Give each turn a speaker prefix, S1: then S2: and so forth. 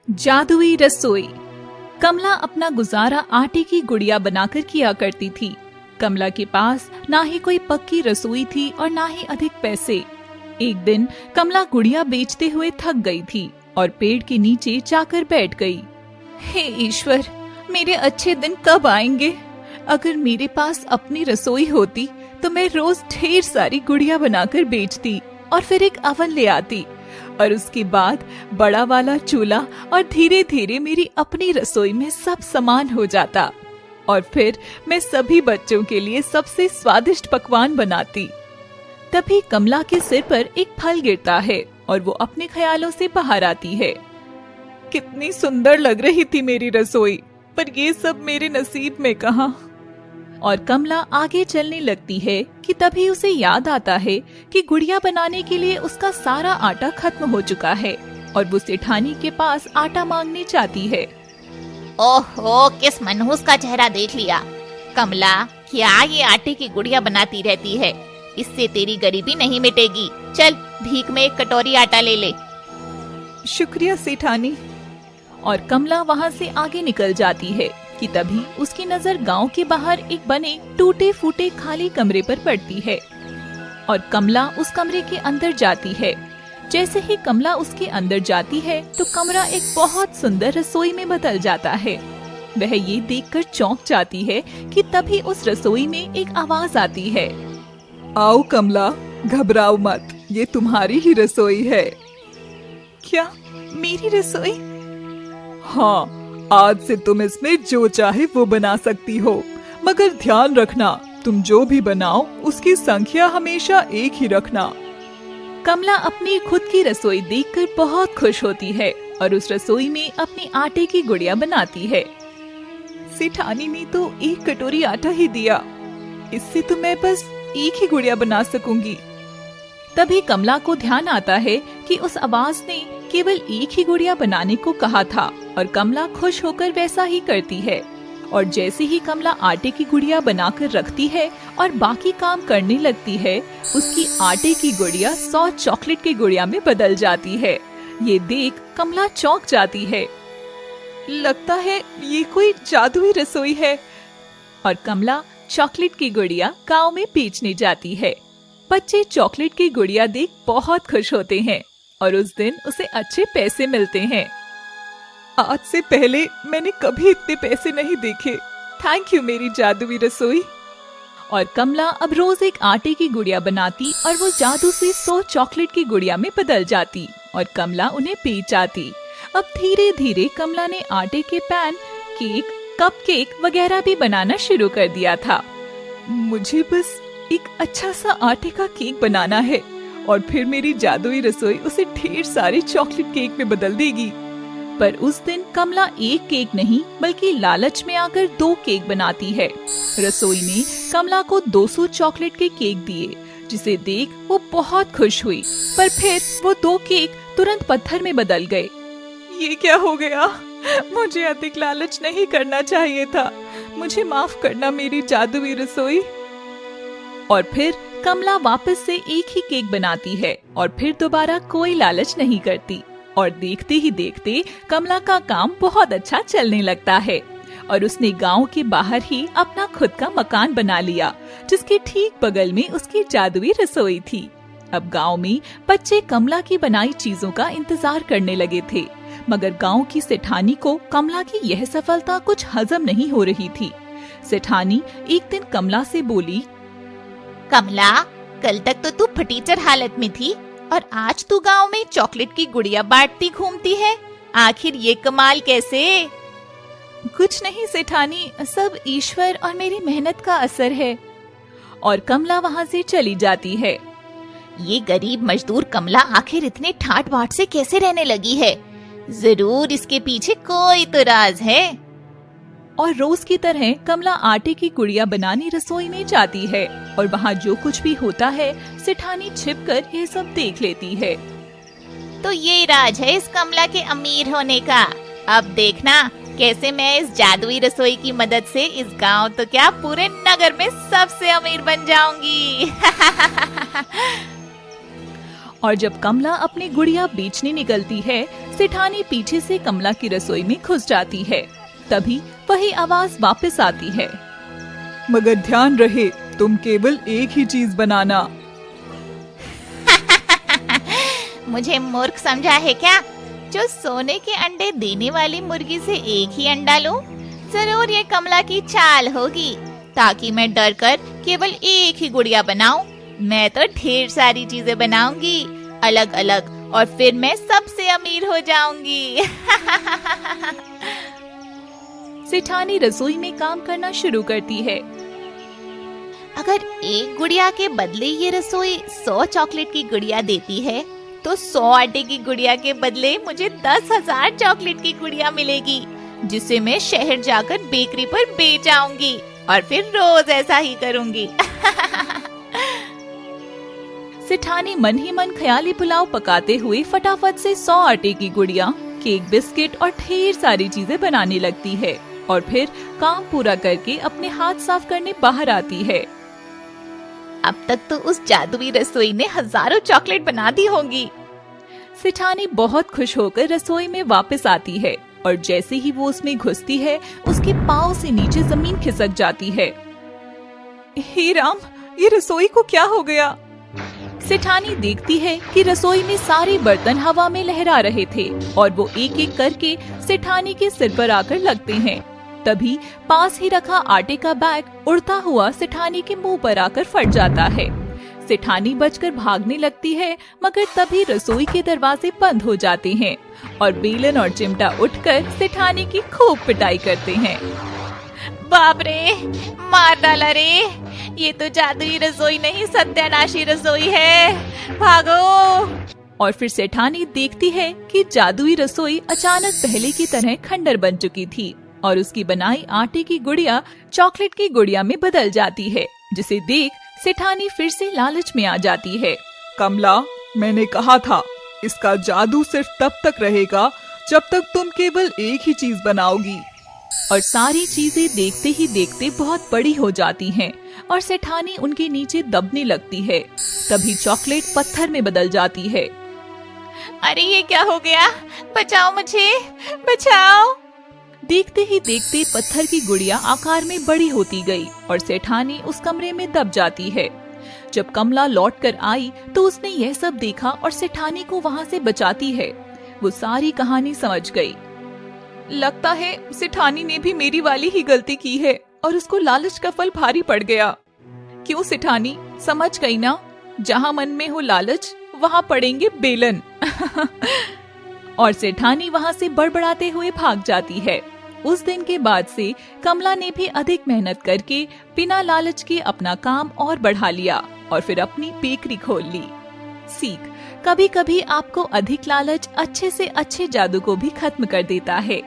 S1: जादुई रसोई। कमला अपना गुजारा आटे की गुड़िया बनाकर किया करती थी। कमला के पास ना ही कोई पक्की रसोई थी और ना ही अधिक पैसे। एक दिन कमला गुड़िया बेचते हुए थक गई थी और पेड़ के नीचे जाकर बैठ गई। हे ईश्वर, मेरे अच्छे दिन कब आएंगे? अगर मेरे पास अपनी रसोई होती तो मैं रोज ढेर सारी गुड़िया बनाकर बेचती और फिर एक अवन ले आती और उसके बाद बड़ा वाला चूल्हा और धीरे धीरे मेरी अपनी रसोई में सब सामान हो जाता और फिर मैं सभी बच्चों के लिए सबसे स्वादिष्ट पकवान बनाती। तभी कमला के सिर पर एक फल गिरता है और वो अपने ख्यालों से बाहर आती है। कितनी सुंदर लग रही थी मेरी रसोई, पर ये सब मेरे नसीब में कहाँ। और कमला आगे चलने लगती है कि तभी उसे याद आता है कि गुड़िया बनाने के लिए उसका सारा आटा खत्म हो चुका है और वो सेठानी के पास आटा मांगने जाती है।
S2: ओहो, किस मनहूस का चेहरा देख लिया। कमला, क्या ये आटे की गुड़िया बनाती रहती है? इससे तेरी गरीबी नहीं मिटेगी। चल, भीख में एक कटोरी आटा ले ले।
S1: शुक्रिया सेठानी। और कमला वहाँ से आगे निकल जाती है कि तभी उसकी नजर गांव के बाहर एक बने टूटे फूटे खाली कमरे पर पड़ती है और कमला उस कमरे के अंदर जाती है। जैसे ही कमला उसके अंदर जाती है तो कमरा एक बहुत सुंदर रसोई में बदल जाता है। वह ये देखकर चौंक जाती है कि तभी उस रसोई में एक आवाज आती है।
S3: आओ कमला, घबराओ मत, ये तुम्हारी ही रसोई है।
S1: क्या मेरी रसोई?
S3: हाँ, आज से तुम इसमें जो चाहे वो बना सकती हो, मगर ध्यान रखना, तुम जो भी बनाओ उसकी संख्या हमेशा एक ही रखना।
S1: कमला अपनी खुद की रसोई देखकर बहुत खुश होती है और उस रसोई में अपनी आटे की गुड़िया बनाती है। सेठानी ने तो एक कटोरी आटा ही दिया, इससे तो मैं बस एक ही गुड़िया बना सकूंगी। तभी कमला को ध्यान आता है कि उस आवाज ने केवल एक ही गुड़िया बनाने को कहा था और कमला खुश होकर वैसा ही करती है। और जैसे ही कमला आटे की गुड़िया बनाकर रखती है और बाकी काम करने लगती है, उसकी आटे की गुड़िया 100 चॉकलेट की गुड़िया में बदल जाती है। ये देख कमला चौंक जाती है। लगता है ये कोई जादुई रसोई है। और कमला चॉकलेट की गुड़िया गांव में बेचने जाती है। बच्चे चॉकलेट की गुड़िया देख बहुत खुश होते हैं और उस दिन उसे अच्छे पैसे मिलते हैं।
S3: आज से पहले मैंने कभी इतने पैसे नहीं देखे। थैंक यू मेरी जादुई रसोई।
S1: और कमला अब रोज एक आटे की गुड़िया बनाती और वो जादू से 100 चॉकलेट की गुड़िया में बदल जाती और कमला उन्हें बेच जाती। अब धीरे धीरे कमला ने आटे के पैन, केक, कपकेक वगैरह भी बनाना शुरू कर दिया था।
S3: मुझे बस एक अच्छा सा आटे का केक बनाना है और फिर मेरी जादुई रसोई उसे ढेर सारे चॉकलेट केक में बदल देगी।
S1: पर उस दिन कमला एक केक नहीं बल्कि लालच में आकर 2 केक बनाती है। रसोई ने कमला को 200 चॉकलेट के केक दिए, जिसे देख वो बहुत खुश हुई। पर फिर वो 2 केक तुरंत पत्थर में बदल गए।
S3: ये क्या हो गया? मुझे अधिक लालच नहीं करना चाहिए था। मुझे माफ करना मेरी जादुई रसोई।
S1: और फिर कमला वापस से एक ही केक बनाती है और फिर दोबारा कोई लालच नहीं करती। और देखते ही देखते कमला का काम बहुत अच्छा चलने लगता है और उसने गांव के बाहर ही अपना खुद का मकान बना लिया, जिसके ठीक बगल में उसकी जादुई रसोई थी। अब गांव में बच्चे कमला की बनाई चीजों का इंतजार करने लगे थे, मगर गांव की सेठानी को कमला की यह सफलता कुछ हजम नहीं हो रही थी। सेठानी एक दिन कमला से बोली,
S2: कमला, कल तक तो तू फटीचर हालत में थी और आज तू गांव में चॉकलेट की गुड़िया बांटती घूमती है। आखिर ये कमाल कैसे?
S1: कुछ नहीं सेठानी, सब ईश्वर और मेरी मेहनत का असर है। और कमला वहाँ से चली जाती है।
S2: ये गरीब मजदूर कमला आखिर इतने ठाट बाट से कैसे रहने लगी है? जरूर इसके पीछे कोई तो राज है।
S1: और रोज की तरह कमला आटे की गुड़िया बनाने रसोई में जाती है और वहाँ जो कुछ भी होता है सेठानी छिपकर यह सब देख लेती है।
S2: तो ये राज है इस कमला के अमीर होने का। अब देखना कैसे मैं इस जादुई रसोई की मदद से इस गांव तो क्या पूरे नगर में सबसे अमीर बन जाऊंगी।
S1: और जब कमला अपनी गुड़िया बेचने निकलती है, सेठानी पीछे से कमला की रसोई में घुस जाती है। तभी वही आवाज वापस आती है।
S3: मगर ध्यान रहे, तुम केवल एक ही चीज बनाना।
S2: मुझे मूर्ख समझा है क्या? जो सोने के अंडे देने वाली मुर्गी से एक ही अंडा लूं? जरूर ये कमला की चाल होगी, ताकि मैं डर कर केवल एक ही गुड़िया बनाऊं। मैं तो ढेर सारी चीजें बनाऊंगी, अलग अलग, और फिर मैं सबसे अमीर हो जाऊंगी।
S1: सेठानी रसोई में काम करना शुरू करती है।
S2: अगर एक गुड़िया के बदले ये रसोई 100 चॉकलेट की गुड़िया देती है, तो 100 आटे की गुड़िया के बदले मुझे 10,000 चॉकलेट की गुड़िया मिलेगी, जिसे मैं शहर जाकर बेकरी पर बेच आऊंगी और फिर रोज ऐसा ही करूंगी।
S1: सेठानी मन ही मन ख्याली पुलाव पकाते हुए फटाफट से 100 आटे की गुड़िया, केक, बिस्किट और ढेर सारी चीजें बनाने लगती है और फिर काम पूरा करके अपने हाथ साफ करने बाहर आती है।
S2: अब तक तो उस जादुई रसोई ने हजारों चॉकलेट बना दी होंगी।
S1: सेठानी बहुत खुश होकर रसोई में वापस आती है और जैसे ही वो उसमें घुसती है, उसके पाँव से नीचे जमीन खिसक जाती है।
S3: हे राम, ये रसोई को क्या हो गया?
S1: सेठानी देखती है कि रसोई में सारे बर्तन हवा में लहरा रहे थे और वो एक एक करके सेठानी के सिर पर आकर लगते हैं। तभी पास ही रखा आटे का बैग उड़ता हुआ सेठानी के मुंह पर आकर फट जाता है। सेठानी बचकर भागने लगती है, मगर तभी रसोई के दरवाजे बंद हो जाते हैं और बेलन और चिमटा उठकर सेठानी की खूब पिटाई करते हैं।
S2: बाप रे, मार डाला रे, ये तो जादुई रसोई नहीं, सत्यानाशी रसोई है, भागो।
S1: और फिर सेठानी देखती है कि जादुई रसोई अचानक पहले की तरह खंडर बन चुकी थी और उसकी बनाई आटे की गुड़िया चॉकलेट की गुड़िया में बदल जाती है, जिसे देख सेठानी फिर से लालच में आ जाती है।
S3: कमला, मैंने कहा था, इसका जादू सिर्फ तब तक रहेगा जब तक तुम केवल एक ही चीज बनाओगी।
S1: और सारी चीजें देखते ही देखते बहुत बड़ी हो जाती हैं और सेठानी उनके नीचे दबने लगती है। तभी चॉकलेट पत्थर में बदल जाती है।
S2: अरे ये क्या हो गया? बचाओ मुझे, बचाओ।
S1: देखते ही देखते पत्थर की गुड़िया आकार में बड़ी होती गई और सेठानी उस कमरे में दब जाती है। जब कमला लौट कर आई तो उसने यह सब देखा और सेठानी को वहाँ से बचाती है। वो सारी कहानी समझ गई।
S3: लगता है सेठानी ने भी मेरी वाली ही गलती की है और उसको लालच का फल भारी पड़ गया।
S1: क्यों सेठानी, समझ गई ना? जहाँ मन में हो लालच, वहाँ पड़ेंगे बेलन। और सेठानी वहाँ से बड़बड़ाते हुए भाग जाती है। उस दिन के बाद से कमला ने भी अधिक मेहनत करके बिना लालच के अपना काम और बढ़ा लिया और फिर अपनी बेकरी खोल ली। सीख, कभी कभी आपको अधिक लालच अच्छे से अच्छे जादू को भी खत्म कर देता है।